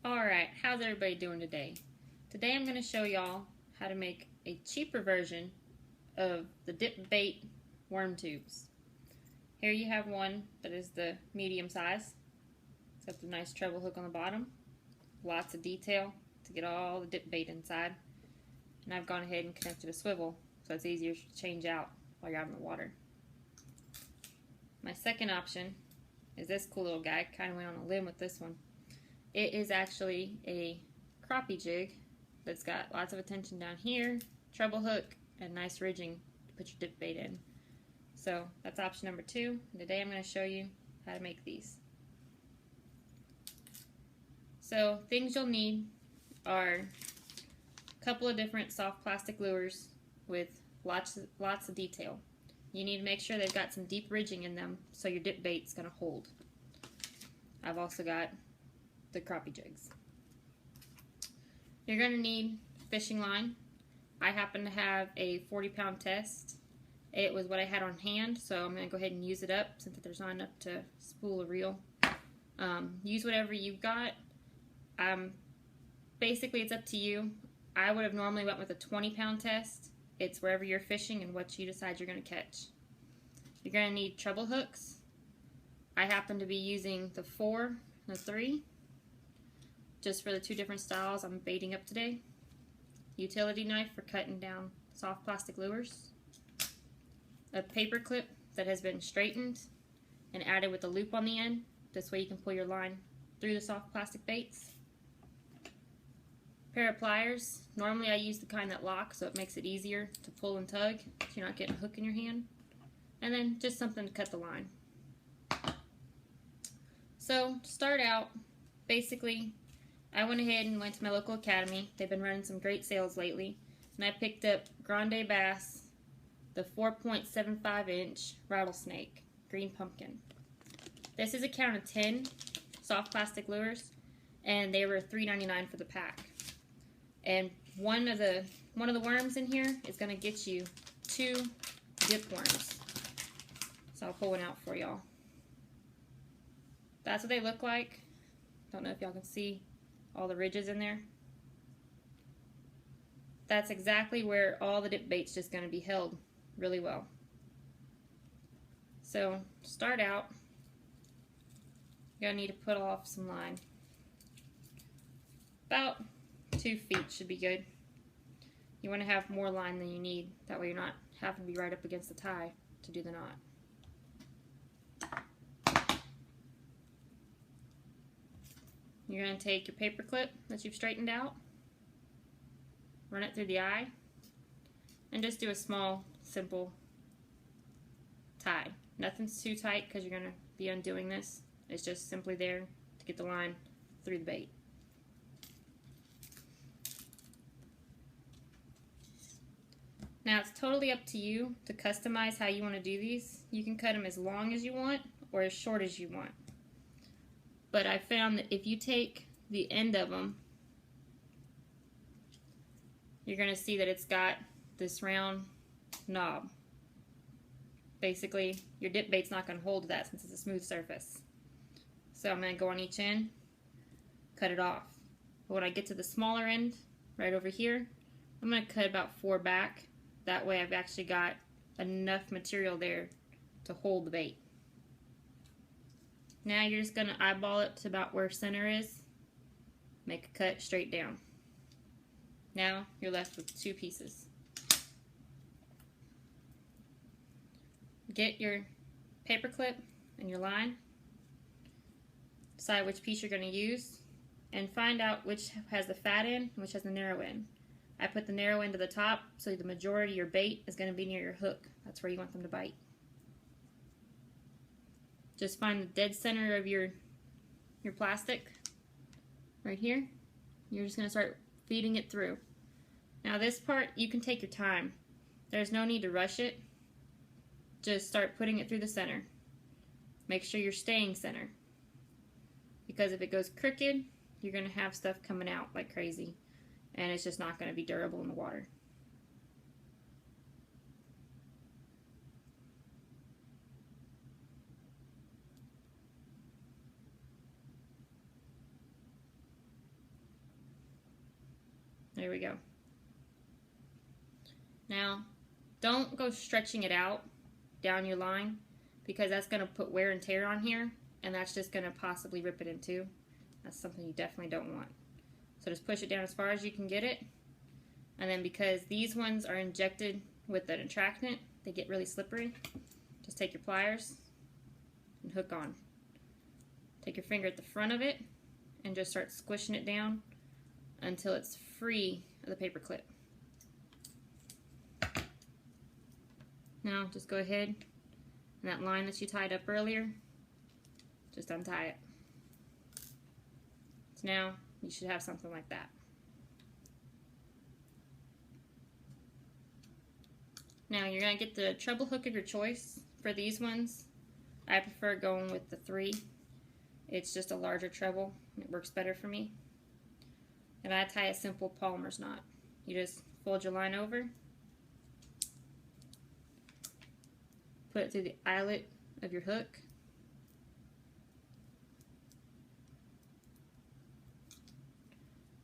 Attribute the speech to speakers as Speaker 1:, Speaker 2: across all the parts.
Speaker 1: Alright, how's everybody doing today? Today I'm going to show y'all how to make a cheaper version of the dip bait worm tubes. Here you have one that is the medium size. It's got the nice treble hook on the bottom. Lots of detail to get all the dip bait inside. And I've gone ahead and connected a swivel so it's easier to change out while you're out in the water. My second option is this cool little guy. Kind of went on a limb with this one. It is actually a crappie jig that's got lots of attention down here, treble hook, and nice ridging to put your dip bait in. So that's option number 2. And today I'm going to show you how to make these. So things you'll need are a couple of different soft plastic lures with lots of detail. You need to make sure they've got some deep ridging in them so your dip bait's going to hold. I've also got the crappie jigs. You're going to need fishing line. I happen to have a 40-pound test. It was what I had on hand, so I'm going to go ahead and use it up since there's not enough to spool a reel. Use whatever you've got. Basically, it's up to you. I would have normally went with a 20-pound test. It's wherever you're fishing and what you decide you're going to catch. You're going to need treble hooks. I happen to be using the 4 and the 3. Just for the 2 different styles I'm baiting up today. Utility knife for cutting down soft plastic lures. A paper clip that has been straightened and added with a loop on the end. This way you can pull your line through the soft plastic baits. Pair of pliers. Normally I use the kind that lock so it makes it easier to pull and tug so you're not getting a hook in your hand. And then just something to cut the line. So to start out, basically I went ahead and went to my local academy. They've been running some great sales lately. And I picked up Grande Bass, the 4.75 inch rattlesnake, green pumpkin. This is a count of 10 soft plastic lures, and they were $3.99 for the pack. And one of the worms in here is going to get you 2 dip worms. So I'll pull one out for y'all. That's what they look like. Don't know if y'all can see all the ridges in there. That's exactly where all the dip bait's just going to be held really well. So start out, you're going to need to put off some line. About 2 feet should be good. You want to have more line than you need. That way you're not having to be right up against the tie to do the knot. You're going to take your paper clip that you've straightened out, run it through the eye, and just do a small, simple tie. Nothing's too tight because you're going to be undoing this. It's just simply there to get the line through the bait. Now it's totally up to you to customize how you want to do these. You can cut them as long as you want or as short as you want. But I found that if you take the end of them, you're going to see that it's got this round knob. Basically, your dip bait's not going to hold that since it's a smooth surface. So I'm going to go on each end, cut it off. But when I get to the smaller end, right over here, I'm going to cut about 4 back. That way I've actually got enough material there to hold the bait. Now you're just going to eyeball it to about where center is. Make a cut straight down. Now you're left with 2 pieces. Get your paper clip and your line. Decide which piece you're going to use. And find out which has the fat end and which has the narrow end. I put the narrow end to the top so the majority of your bait is going to be near your hook. That's where you want them to bite. Just find the dead center of your plastic right here. You're just going to start feeding it through. Now this part, you can take your time. There's no need to rush it. Just start putting it through the center. Make sure you're staying center. Because if it goes crooked, you're going to have stuff coming out like crazy. And it's just not going to be durable in the water. There we go. Now, don't go stretching it out down your line, because that's going to put wear and tear on here, and that's just going to possibly rip it in two. That's something you definitely don't want. So just push it down as far as you can get it, and then because these ones are injected with an attractant, they get really slippery. Just take your pliers and hook on. Take your finger at the front of it and just start squishing it down until it's free of the paper clip. Now just go ahead and that line that you tied up earlier, just untie it. So now you should have something like that. Now you're going to get the treble hook of your choice. For these ones, I prefer going with the 3. It's just a larger treble and it works better for me. And I tie a simple Palmer's knot. You just fold your line over, put it through the eyelet of your hook,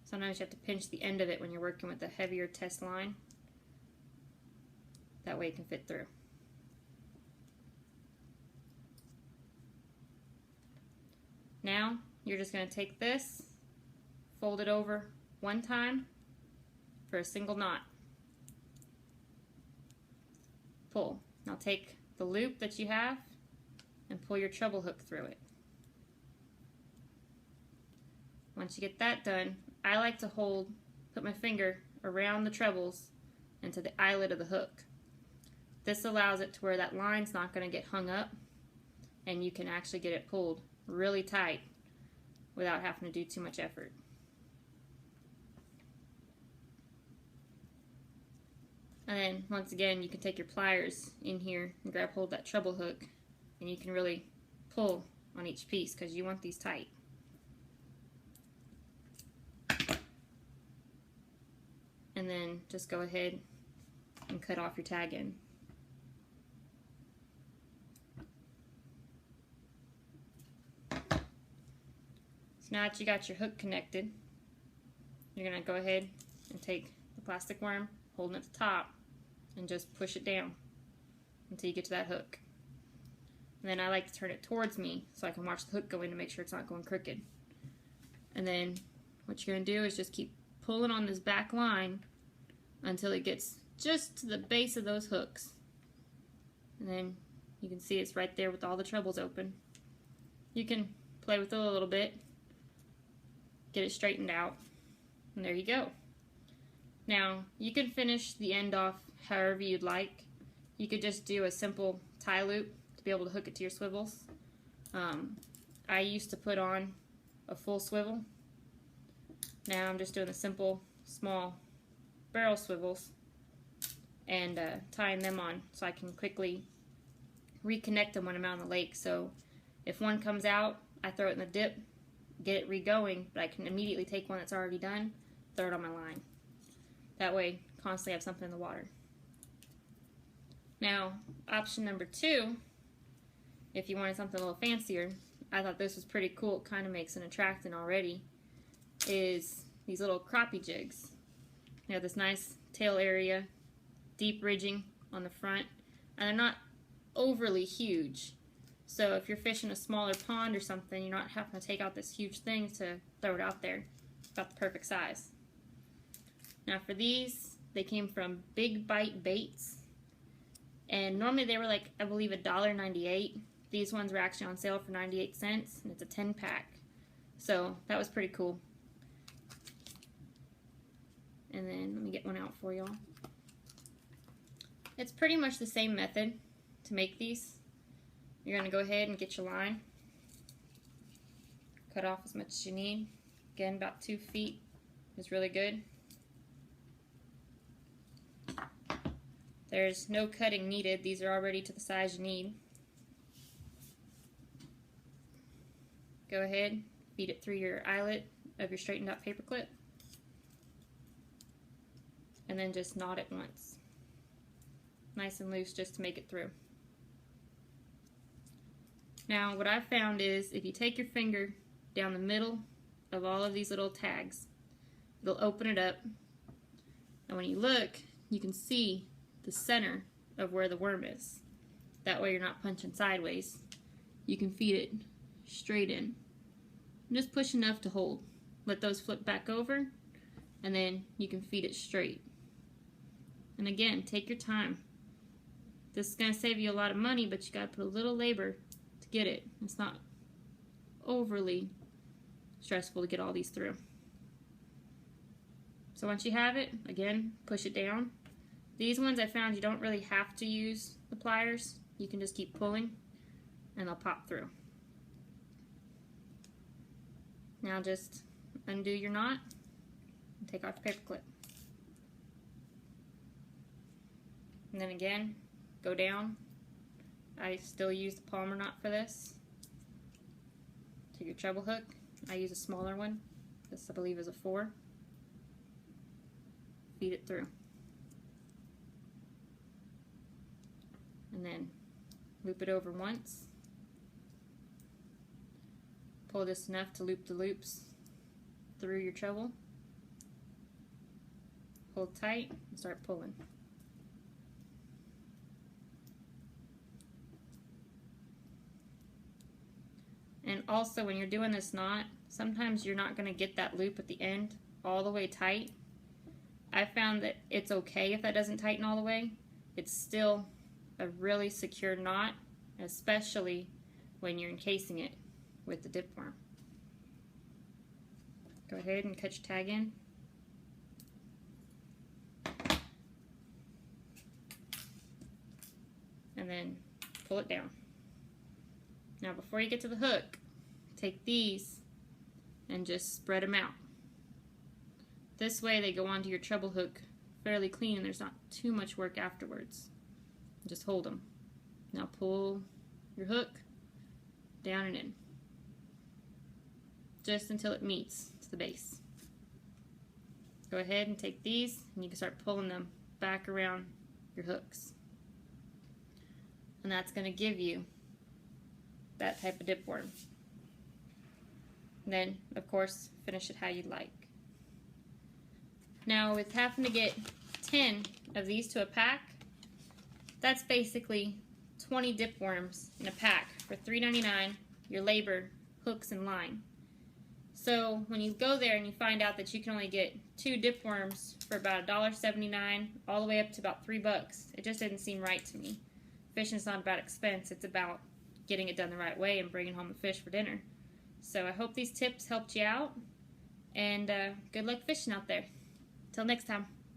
Speaker 1: sometimes you have to pinch the end of it when you're working with a heavier test line. That way it can fit through. Now you're just going to take this, fold it over one time for a single knot. Pull. Now take the loop that you have and pull your treble hook through it. Once you get that done, I like to put my finger around the trebles into the eyelet of the hook. This allows it to where that line's not going to get hung up, and you can actually get it pulled really tight without having to do too much effort. And then once again, you can take your pliers in here and grab hold of that treble hook, and you can really pull on each piece because you want these tight. And then just go ahead and cut off your tag end. Now that you got your hook connected, you're going to go ahead and take the plastic worm, holding it at the top, and just push it down until you get to that hook. And then I like to turn it towards me so I can watch the hook go in to make sure it's not going crooked. And then what you're going to do is just keep pulling on this back line until it gets just to the base of those hooks. And then you can see it's right there with all the trebles open. You can play with it a little bit, get it straightened out, and there you go. Now you can finish the end off however you'd like. You could just do a simple tie loop to be able to hook it to your swivels. I used to put on a full swivel. Now I'm just doing the simple small barrel swivels and tying them on so I can quickly reconnect them when I'm out on the lake. So if one comes out, I throw it in the dip, get it re-going, but I can immediately take one that's already done, throw it on my line. That way, constantly have something in the water. Now, option number 2, if you wanted something a little fancier, I thought this was pretty cool, it kind of makes an attractant already, is these little crappie jigs. They have this nice tail area, deep ridging on the front, and they're not overly huge. So if you're fishing a smaller pond or something, you're not having to take out this huge thing to throw it out there. It's about the perfect size. Now for these, they came from Big Bite Baits. And normally they were like, I believe, $1.98. These ones were actually on sale for 98 cents, and it's a 10-pack. So that was pretty cool. And then let me get one out for y'all. It's pretty much the same method to make these. You're going to go ahead and get your line. Cut off as much as you need. Again, about 2 feet is really good. There's no cutting needed. These are already to the size you need. Go ahead, feed it through your eyelet of your straightened out paper clip, and then just knot it once. Nice and loose just to make it through. Now what I've found is if you take your finger down the middle of all of these little tags, it'll open it up And when you look, you can see the center of where the worm is. That way you're not punching sideways. You can feed it straight in. And just push enough to hold. Let those flip back over, and then you can feed it straight. And again, take your time. This is going to save you a lot of money, but you got to put a little labor to get it. It's not overly stressful to get all these through. So once you have it, again, push it down. These ones I found you don't really have to use the pliers. You can just keep pulling and they'll pop through. Now just undo your knot and take off the paper clip. And then again, go down. I still use the Palmer knot for this. Take your treble hook. I use a smaller one. This I believe is a 4. Feed it through. And then loop it over once. Pull just enough to loop the loops through your treble. Hold tight and start pulling. And also when you're doing this knot, sometimes you're not going to get that loop at the end all the way tight. I found that it's okay if that doesn't tighten all the way. It's still a really secure knot, especially when you're encasing it with the dip worm. Go ahead and cut your tag in. And then pull it down. Now before you get to the hook, take these and just spread them out. This way they go onto your treble hook fairly clean and there's not too much work afterwards. Just hold them. Now pull your hook down and in. Just until it meets to the base. Go ahead and take these and you can start pulling them back around your hooks. And that's going to give you that type of dip worm. And then, of course, finish it how you'd like. Now, with having to get 10 of these to a pack, that's basically 20 dip worms in a pack for $3.99, your labor, hooks, and line. So when you go there and you find out that you can only get 2 dip worms for about $1.79 all the way up to about $3, it just didn't seem right to me. Fishing's not about expense, it's about getting it done the right way and bringing home the fish for dinner. So I hope these tips helped you out, and good luck fishing out there. Till next time.